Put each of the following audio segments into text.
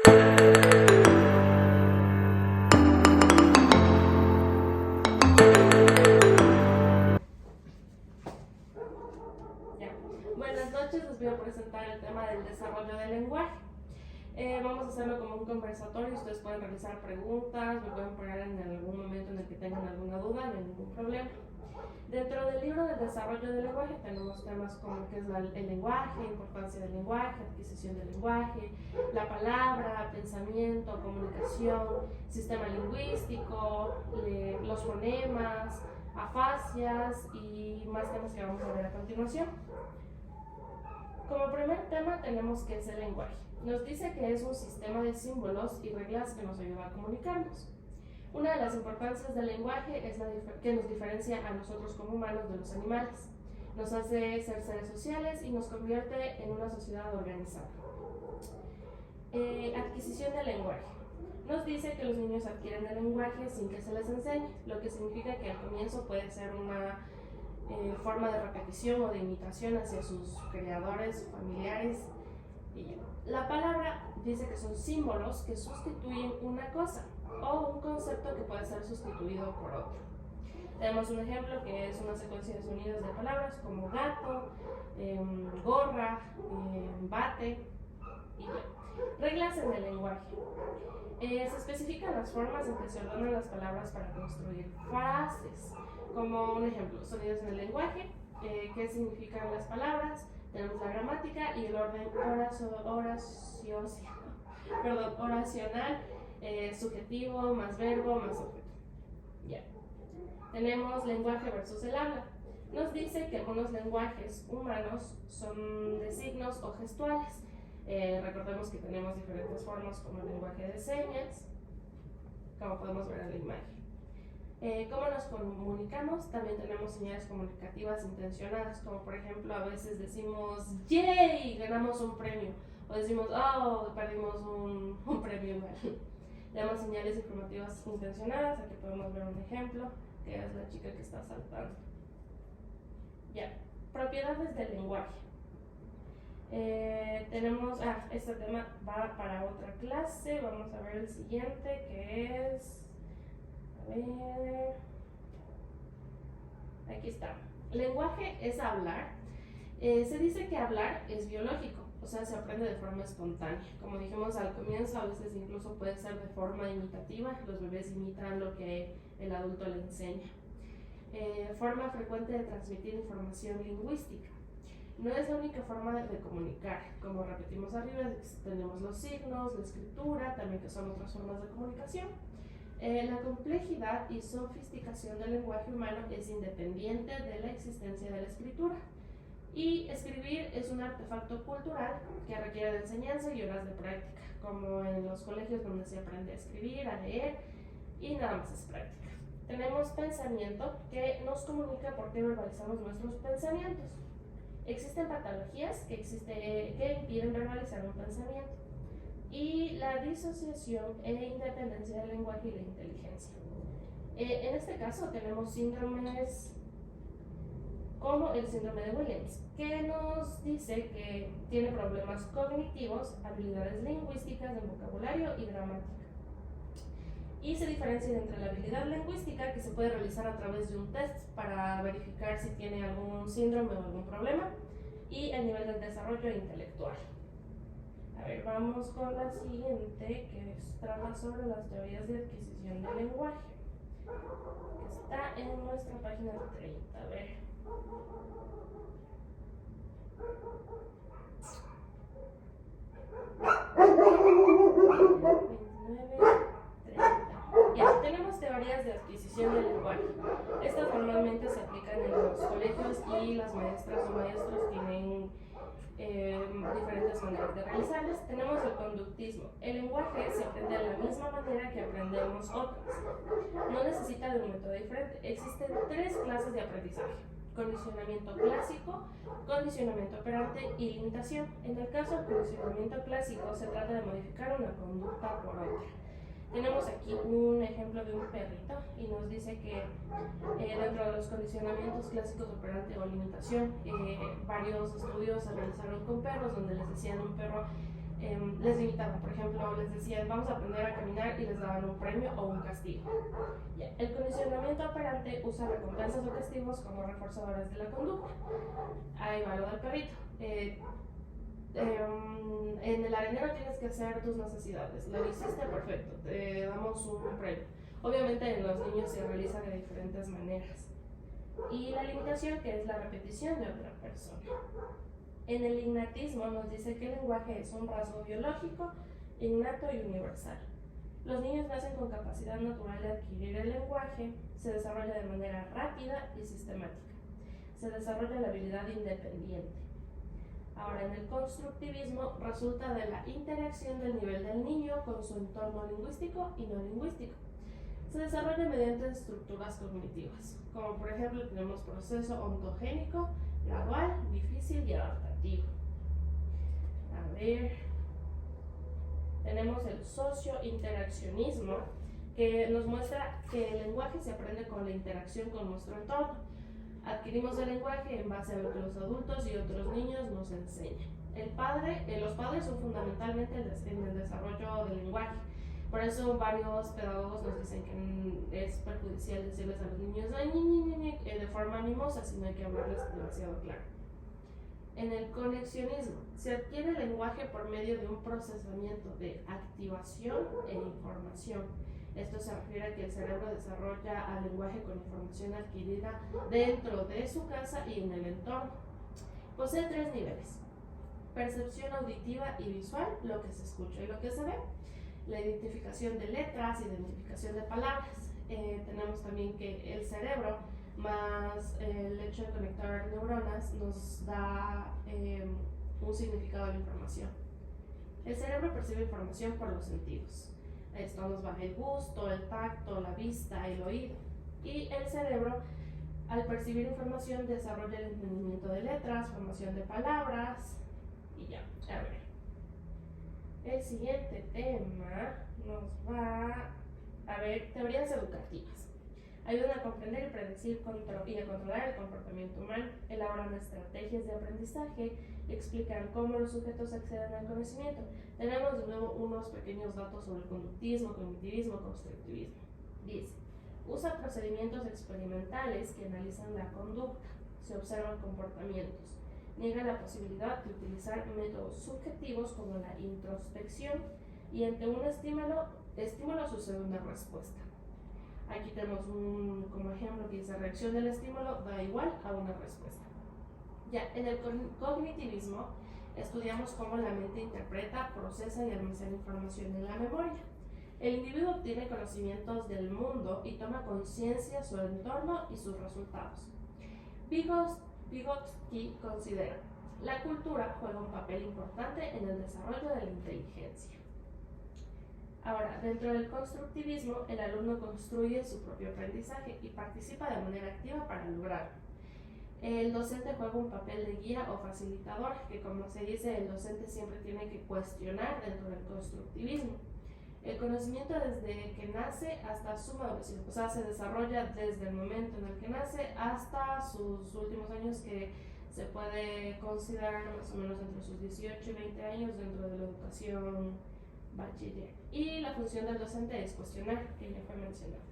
Buenas noches, les voy a presentar el tema del desarrollo del lenguaje. Vamos a hacerlo como un conversatorio, ustedes pueden realizar preguntas, me pueden poner en algún momento en el que tengan alguna duda, no hay ningún problema. Dentro del libro del desarrollo del lenguaje tenemos temas como qué es el lenguaje, importancia del lenguaje, adquisición del lenguaje, la palabra, pensamiento, comunicación, sistema lingüístico, los fonemas, afasias y más temas que vamos a ver a continuación. Como primer tema tenemos qué es el lenguaje. Nos dice que es un sistema de símbolos y reglas que nos ayuda a comunicarnos. Una de las importancias del lenguaje es que nos diferencia a nosotros como humanos de los animales. Nos hace ser seres sociales y nos convierte en una sociedad organizada. Adquisición del lenguaje. Nos dice que los niños adquieren el lenguaje sin que se les enseñe, lo que significa que al comienzo puede ser una forma de repetición o de imitación hacia sus creadores, familiares. Y la palabra dice que son símbolos que sustituyen una cosa o un concepto que puede ser sustituido por otro. Tenemos un ejemplo que es una secuencia de sonidos de palabras como gato, gorra, bate y ya. Reglas en el lenguaje. Se especifican las formas en que se ordenan las palabras para construir frases. Como un ejemplo, sonidos en el lenguaje, qué significan las palabras, tenemos la gramática y el orden oracional, subjetivo, más verbo, más objeto. Ya. Tenemos lenguaje versus el habla. Nos dice que algunos lenguajes humanos son de signos o gestuales. Recordemos que tenemos diferentes formas como el lenguaje de señas, como podemos ver en la imagen. ¿Cómo nos comunicamos? También tenemos señales comunicativas intencionadas, como por ejemplo a veces decimos ¡yay! Ganamos un premio, o decimos ¡oh! Perdimos un premio. Tenemos señales informativas intencionadas, aquí podemos ver un ejemplo, que es la chica que está saltando. Ya, propiedades del lenguaje. Tenemos, este tema va para otra clase, vamos a ver el siguiente que es... Aquí está. Lenguaje es hablar. Se dice que hablar es biológico, o sea, se aprende de forma espontánea. Como dijimos al comienzo, a veces incluso puede ser de forma imitativa. Los bebés imitan lo que el adulto le enseña. Forma frecuente de transmitir información lingüística. No es la única forma de comunicar. Como repetimos arriba, tenemos los signos, la escritura, también que son otras formas de comunicación. La complejidad y sofisticación del lenguaje humano es independiente de la existencia de la escritura. Y escribir es un artefacto cultural que requiere de enseñanza y horas de práctica, como en los colegios donde se aprende a escribir, a leer y nada más es práctica. Tenemos pensamiento que nos comunica porque verbalizamos nuestros pensamientos. Existen patologías que impiden verbalizar un pensamiento. Y la disociación e independencia del lenguaje y la inteligencia. En este caso tenemos síndromes como el síndrome de Williams, que nos dice que tiene problemas cognitivos, habilidades lingüísticas de vocabulario y gramática. Y se diferencia entre la habilidad lingüística, que se puede realizar a través de un test para verificar si tiene algún síndrome o algún problema, y el nivel de desarrollo intelectual. A ver, vamos con la siguiente, que trata sobre las teorías de adquisición del lenguaje, que está en nuestra página 30. A ver. Ya, tenemos teorías de adquisición del lenguaje. Estas normalmente se aplican en los colegios y las maestras o maestros tienen diferentes maneras de realizarlas. Tenemos el conductismo. El lenguaje se aprende de la misma manera que aprendemos otras. No necesita de un método diferente. Existen 3 clases de aprendizaje: condicionamiento clásico, condicionamiento operante y limitación. En el caso del condicionamiento clásico se trata de modificar una conducta por otra. Tenemos aquí un ejemplo de un perrito y nos dice que dentro de los condicionamientos clásicos operante o limitación, varios estudios se realizaron con perros donde les decían a un perro les limitaban. Por ejemplo, les decían vamos a aprender a caminar y les daban un premio o un castigo. Ya. El condicionamiento operante usa recompensas o castigos como reforzadores de la conducta. Ahí va lo del perrito. En el arenero tienes que hacer tus necesidades. Lo hiciste, perfecto, te damos un premio. Obviamente en los niños se realiza de diferentes maneras. Y la limitación, que es la repetición de otra persona. En el innatismo nos dice que el lenguaje es un rasgo biológico, innato y universal. Los niños nacen con capacidad natural de adquirir el lenguaje, se desarrolla de manera rápida y sistemática. Se desarrolla la habilidad independiente. Ahora, en el constructivismo resulta de la interacción del nivel del niño con su entorno lingüístico y no lingüístico. Se desarrolla mediante estructuras cognitivas, como por ejemplo tenemos proceso ontogénico, gradual, difícil y adaptativo. A ver, tenemos el sociointeraccionismo, que nos muestra que el lenguaje se aprende con la interacción con nuestro entorno. Adquirimos el lenguaje en base a lo que los adultos y otros niños nos enseñan. Los padres son fundamentalmente en el desarrollo del lenguaje. Por eso varios pedagogos nos dicen que es perjudicial decirles a los niños de forma mimosa, sino hay que hablarles demasiado claro. En el conexionismo, se adquiere el lenguaje por medio de un procesamiento de activación e información. Esto se refiere a que el cerebro desarrolla al lenguaje con información adquirida dentro de su casa y en el entorno. Posee 3 niveles: percepción auditiva y visual, lo que se escucha y lo que se ve; la identificación de letras, identificación de palabras. Tenemos también que el cerebro más el hecho de conectar neuronas nos da un significado de la información. El cerebro percibe información por los sentidos. Esto nos va el gusto, el tacto, la vista, el oído. Y el cerebro, al percibir información, desarrolla el entendimiento de letras, formación de palabras y ya. A ver. El siguiente tema nos va a ver teorías educativas. Ayudan a comprender y predecir y a controlar el comportamiento humano. Elaboran estrategias de aprendizaje, explican cómo los sujetos acceden al conocimiento. Tenemos de nuevo unos pequeños datos sobre el conductismo, cognitivismo, constructivismo. Dice, usa procedimientos experimentales que analizan la conducta, se observan comportamientos. Niega la posibilidad de utilizar métodos subjetivos como la introspección, y ante un estímulo sucede una respuesta. Aquí tenemos como ejemplo que dice reacción del estímulo da igual a una respuesta. Ya, en el cognitivismo estudiamos cómo la mente interpreta, procesa y almacena información en la memoria. El individuo obtiene conocimientos del mundo y toma conciencia de su entorno y sus resultados. Vygotsky considera: la cultura juega un papel importante en el desarrollo de la inteligencia. Ahora, dentro del constructivismo, el alumno construye su propio aprendizaje y participa de manera activa para lograrlo. El docente juega un papel de guía o facilitador, que como se dice, el docente siempre tiene que cuestionar dentro del constructivismo. El conocimiento desde que nace hasta su maduración, o sea, se desarrolla desde el momento en el que nace hasta sus últimos años, que se puede considerar más o menos entre sus 18 y 20 años dentro de la educación bachiller. Y la función del docente es cuestionar, que ya fue mencionado.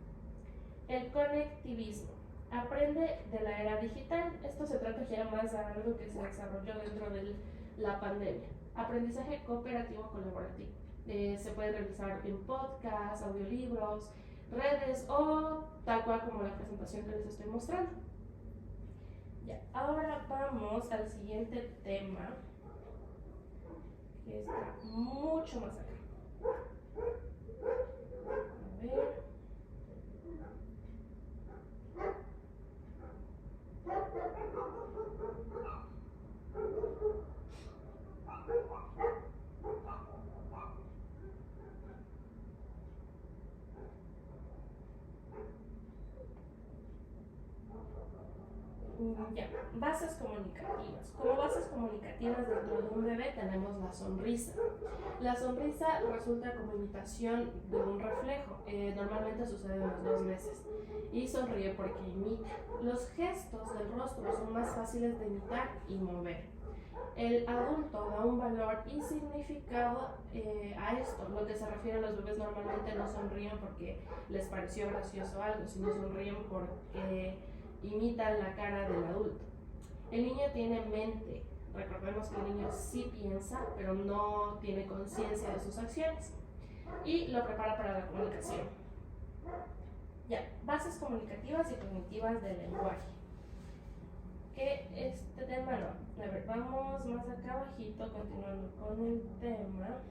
El conectivismo aprende de la era digital. Esto se trata ya más a algo que se desarrolló dentro de la pandemia. Aprendizaje cooperativo colaborativo. Se puede realizar en podcasts, audiolibros, redes o tal cual como la presentación que les estoy mostrando. Ya, ahora vamos al siguiente tema, que está mucho más acá. A ver. Ya, bases comunicativas. Como bases comunicativas dentro de un bebé tenemos la sonrisa. La sonrisa resulta como imitación de un reflejo. Normalmente sucede a los 2 meses. Y sonríe porque imita. Los gestos del rostro son más fáciles de imitar y mover. El adulto da un valor y significado a esto. Lo que se refiere a los bebés normalmente no sonríen porque les pareció gracioso algo, sino sonríen porque imitan la cara del adulto. El niño tiene mente. Recordemos que el niño sí piensa, pero no tiene conciencia de sus acciones. Y lo prepara para la comunicación. Ya, bases comunicativas y cognitivas del lenguaje. Que este tema no. A ver, vamos más acá abajito, continuando con el tema.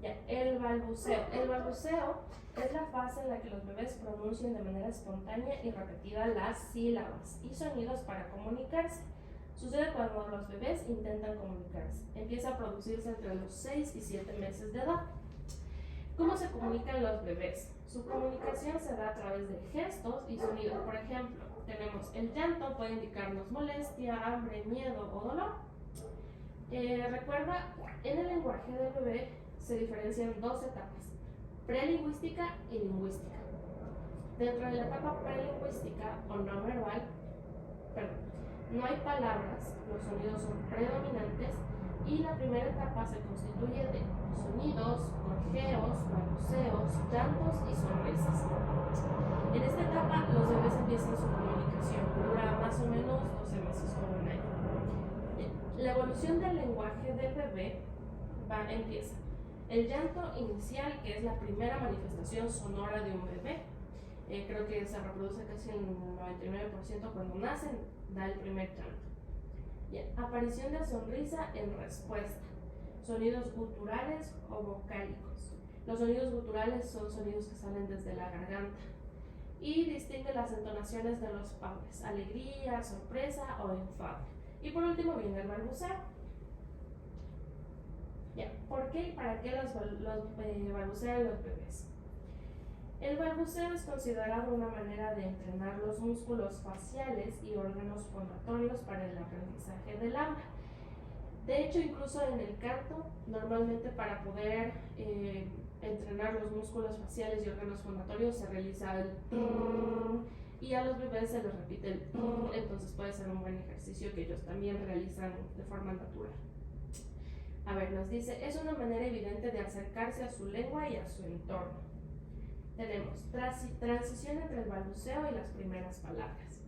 Ya, el balbuceo. El balbuceo es la fase en la que los bebés pronuncian de manera espontánea y repetida las sílabas y sonidos para comunicarse. Sucede cuando los bebés intentan comunicarse. Empieza a producirse entre los 6 y 7 meses de edad. ¿Cómo se comunican los bebés? Su comunicación se da a través de gestos y sonidos. Por ejemplo, tenemos el llanto, puede indicarnos molestia, hambre, miedo o dolor. Recuerda, en el lenguaje del bebé se diferencian dos etapas, prelingüística y lingüística. Dentro de la etapa prelingüística o no verbal, no hay palabras, los sonidos son predominantes y la primera etapa se constituye de sonidos, gorjeos, balbuceos, llantos y sonrisas. En esta etapa los bebés empiezan su comunicación, dura más o menos 12 meses o un año. La evolución del lenguaje del bebé empieza. El llanto inicial, que es la primera manifestación sonora de un bebé, creo que se reproduce casi el 99% cuando nacen, da el primer llanto. Aparición de sonrisa en respuesta, sonidos guturales o vocálicos. Los sonidos guturales son sonidos que salen desde la garganta y distingue las entonaciones de los padres, alegría, sorpresa o enfado. Y por último viene el balbuceo. ¿Por qué y para qué balbucean los bebés? El balbuceo es considerado una manera de entrenar los músculos faciales y órganos fonatorios para el aprendizaje del habla. De hecho, incluso en el canto, normalmente para poder entrenar los músculos faciales y órganos fonatorios se realiza el trrr, y a los bebés se les repite el trrr, entonces puede ser un buen ejercicio que ellos también realizan de forma natural. A ver, nos dice, es una manera evidente de acercarse a su lengua y a su entorno. Tenemos transición entre el balbuceo y las primeras palabras.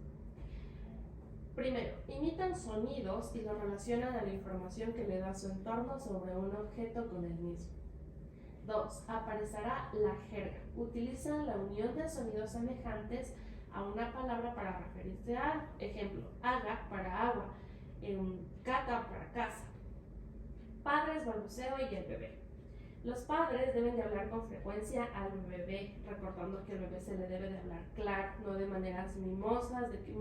Primero, imitan sonidos y lo relacionan a la información que le da su entorno sobre un objeto con el mismo. 2. Aparecerá la jerga. Utilizan la unión de sonidos semejantes a una palabra para referirse a algo. Ejemplo, aga para agua, caca para casa. Padres, balbuceo y el bebé. Los padres deben de hablar con frecuencia al bebé, recordando que al bebé se le debe de hablar claro, no de maneras mimosas, de que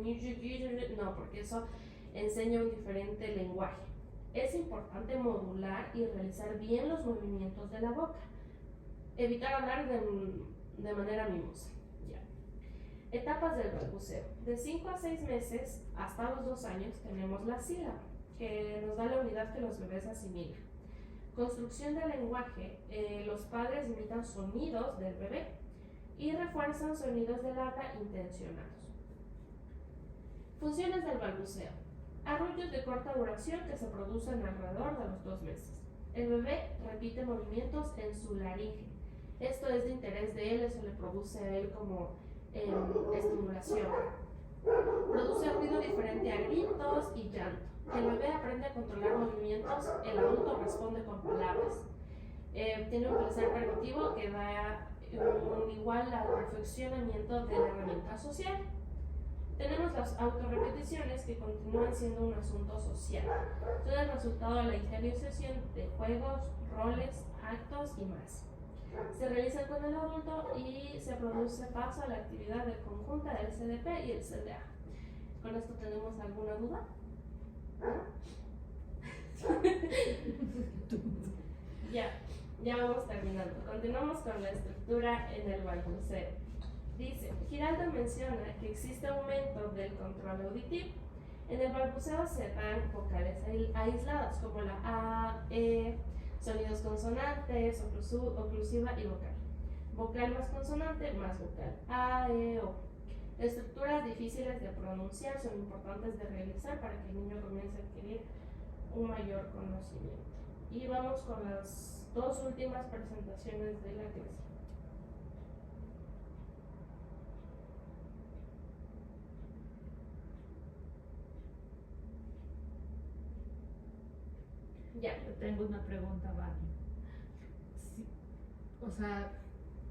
no, porque eso enseña un diferente lenguaje. Es importante modular y realizar bien los movimientos de la boca. Evitar hablar de manera mimosa. Etapas del balbuceo. De 5 a 6 meses hasta los 2 años tenemos la sílaba, que nos da la unidad que los bebés asimilan. Construcción del lenguaje. Los padres imitan sonidos del bebé y refuerzan sonidos del habla intencionados. Funciones del balbuceo. Arrullos de corta duración que se producen alrededor de los 2 meses. El bebé repite movimientos en su laringe. Esto es de interés de él, eso le produce a él como estimulación. Produce ruido diferente a gritos y llanto. El bebé aprende a controlar movimientos, el adulto responde con palabras. Tiene un placer permitivo que da igual al perfeccionamiento de la herramienta social. Tenemos las autorrepeticiones que continúan siendo un asunto social. Son el resultado de la interiorización de juegos, roles, actos y más. Se realizan con el adulto y se produce paso a la actividad de conjunta del CDP y el CDA. ¿Con esto tenemos alguna duda? Ya vamos terminando. Continuamos con la estructura en el balbuceo. Dice, Giraldo menciona que existe aumento del control auditivo. En el balbuceo se dan vocales aisladas como la A, E, sonidos consonantes, oclusiva y vocal. Vocal más consonante más vocal. A, E, O. Estructuras difíciles de pronunciar son importantes de realizar para que el niño comience a adquirir un mayor conocimiento. Y vamos con las dos últimas presentaciones de la clase. Ya. Yo tengo una pregunta, Vani. Sí, o sea,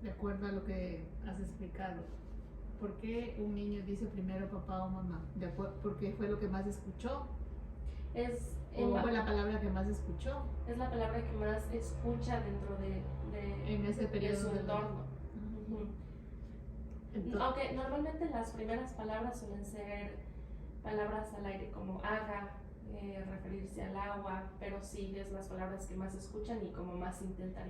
de acuerdo a lo que has explicado, ¿por qué un niño dice primero papá o mamá? ¿Porque fue lo que más escuchó? ¿O fue la palabra que más escuchó? Es la palabra que más escucha dentro en ese periodo de su entorno. Entonces, aunque normalmente las primeras palabras suelen ser palabras al aire como haga, referirse al agua, pero sí es las palabras que más escuchan y como más intentan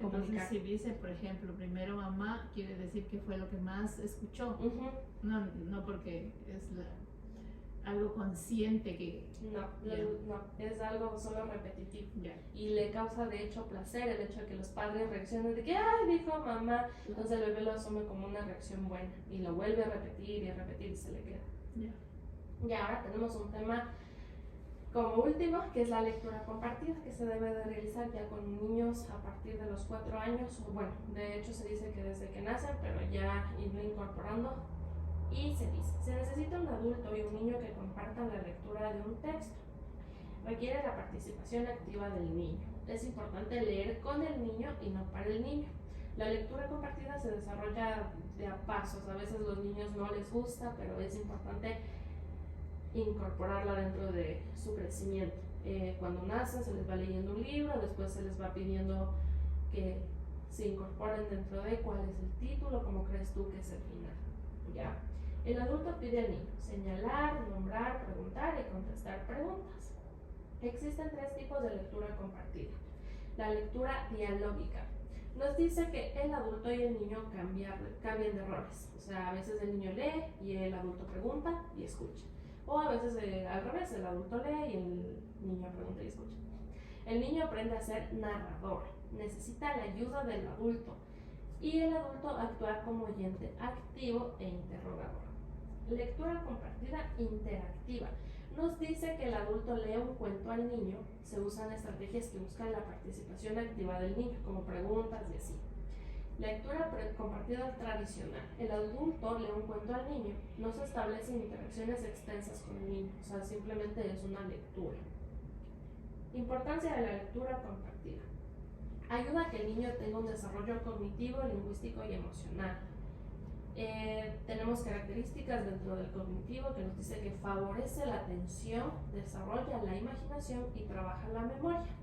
comunicar. Entonces si dice, por ejemplo, primero mamá, quiere decir que fue lo que más escuchó. No porque es algo consciente que... No, es algo solo repetitivo. Yeah. Y le causa de hecho placer el hecho de que los padres reaccionen de que ¡ay! Dijo mamá. Entonces el bebé lo asume como una reacción buena y lo vuelve a repetir y se le queda. Yeah. Y ahora tenemos un tema como último, que es la lectura compartida, que se debe de realizar ya con niños a partir de los 4 años, o bueno, de hecho se dice que desde que nacen, pero ya irlo incorporando. Y se dice, se necesita un adulto y un niño que compartan la lectura de un texto. Requiere la participación activa del niño. Es importante leer con el niño y no para el niño. La lectura compartida se desarrolla de a pasos. A veces a los niños no les gusta, pero es importante incorporarla dentro de su crecimiento. Cuando nacen se les va leyendo un libro, después se les va pidiendo que se incorporen dentro de cuál es el título, cómo crees tú que es el final. ¿Ya? El adulto pide al niño señalar, nombrar, preguntar y contestar preguntas. Existen 3 tipos de lectura compartida. La lectura dialógica nos dice que el adulto y el niño cambian de roles. O sea, a veces el niño lee y el adulto pregunta y escucha. O a veces al revés, el adulto lee y el niño pregunta y escucha. El niño aprende a ser narrador, necesita la ayuda del adulto y el adulto actuar como oyente activo e interrogador. Lectura compartida interactiva. Nos dice que el adulto lee un cuento al niño, se usan estrategias que buscan la participación activa del niño, como preguntas y así. Lectura compartida tradicional. El adulto lee un cuento al niño, no se establecen interacciones extensas con el niño, o sea, simplemente es una lectura. Importancia de la lectura compartida. Ayuda a que el niño tenga un desarrollo cognitivo, lingüístico y emocional. Tenemos características dentro del cognitivo que nos dice que favorece la atención, desarrolla la imaginación y trabaja la memoria.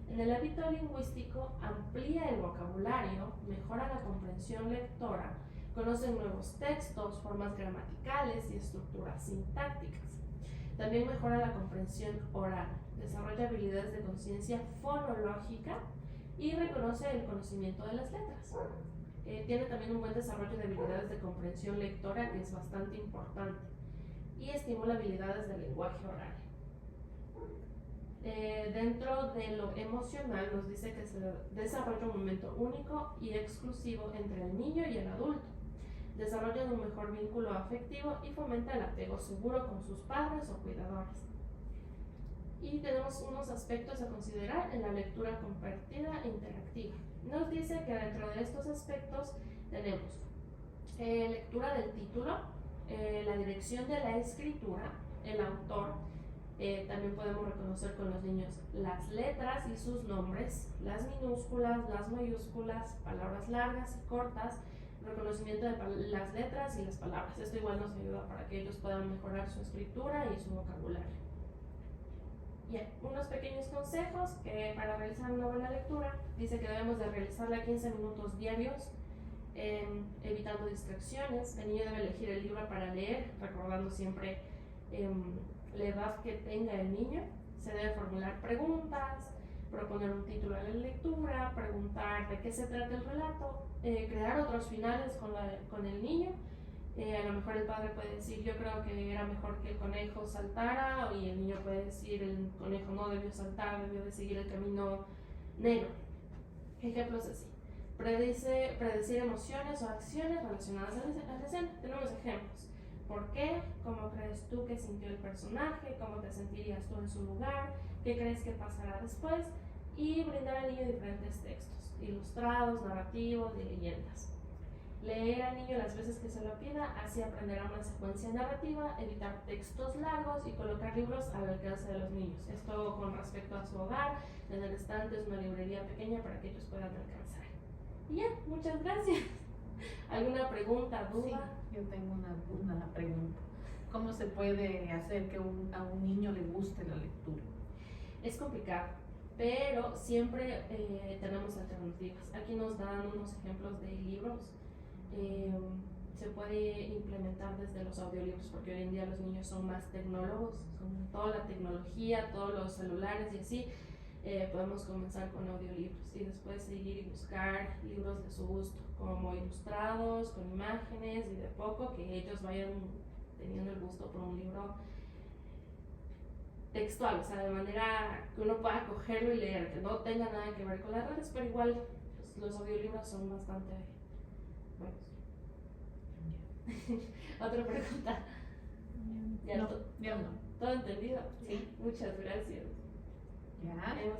En el ámbito lingüístico amplía el vocabulario, mejora la comprensión lectora, conoce nuevos textos, formas gramaticales y estructuras sintácticas. También mejora la comprensión oral, desarrolla habilidades de conciencia fonológica y reconoce el conocimiento de las letras. Tiene también un buen desarrollo de habilidades de comprensión lectora, que es bastante importante, y estimula habilidades de lenguaje oral. Dentro de lo emocional nos dice que se desarrolla un momento único y exclusivo entre el niño y el adulto. Desarrolla un mejor vínculo afectivo y fomenta el apego seguro con sus padres o cuidadores. Y tenemos unos aspectos a considerar en la lectura compartida e interactiva. Nos dice que dentro de estos aspectos tenemos lectura del título, la dirección de la escritura, el autor. También podemos reconocer con los niños las letras y sus nombres, las minúsculas, las mayúsculas, palabras largas y cortas, reconocimiento de las letras y las palabras. Esto igual nos ayuda para que ellos puedan mejorar su escritura y su vocabulario. Bien, unos pequeños consejos que para realizar una buena lectura. Dice que debemos de realizarla 15 minutos diarios, evitando distracciones. El niño debe elegir el libro para leer, recordando siempre la edad que tenga el niño. Se debe formular preguntas, proponer un título a la lectura, preguntar de qué se trata el relato, crear otros finales con el niño. A lo mejor el padre puede decir, yo creo que era mejor que el conejo saltara, y el niño puede decir, el conejo no debió saltar, debió de seguir el camino negro. Ejemplos así. predecir emociones o acciones relacionadas a la escena. Tenemos ejemplos. ¿Por qué? ¿Cómo crees tú que sintió el personaje? ¿Cómo te sentirías tú en su lugar? ¿Qué crees que pasará después? Y brindar al niño diferentes textos, ilustrados, narrativos y leyendas. Leer al niño las veces que se lo pida, así aprenderá una secuencia narrativa, evitar textos largos y colocar libros al alcance de los niños. Esto con respecto a su hogar, tener estantes, una librería pequeña para que ellos puedan alcanzar. Y ya, muchas gracias. ¿Alguna pregunta, duda? Sí, yo tengo una pregunta. ¿Cómo se puede hacer que a un niño le guste la lectura? Es complicado, pero siempre tenemos alternativas. Aquí nos dan unos ejemplos de libros. Se puede implementar desde los audiolibros, porque hoy en día los niños son más tecnólogos, con toda la tecnología, todos los celulares y así. Podemos comenzar con audiolibros y después seguir y buscar libros de su gusto, como ilustrados, con imágenes y de poco que ellos vayan teniendo el gusto por un libro textual, o sea, de manera que uno pueda cogerlo y leer, que no tenga nada que ver con las redes, pero igual pues, los audiolibros son bastante buenos. Otra pregunta. No, ya no. ¿Todo entendido? Sí. Muchas gracias. Ya.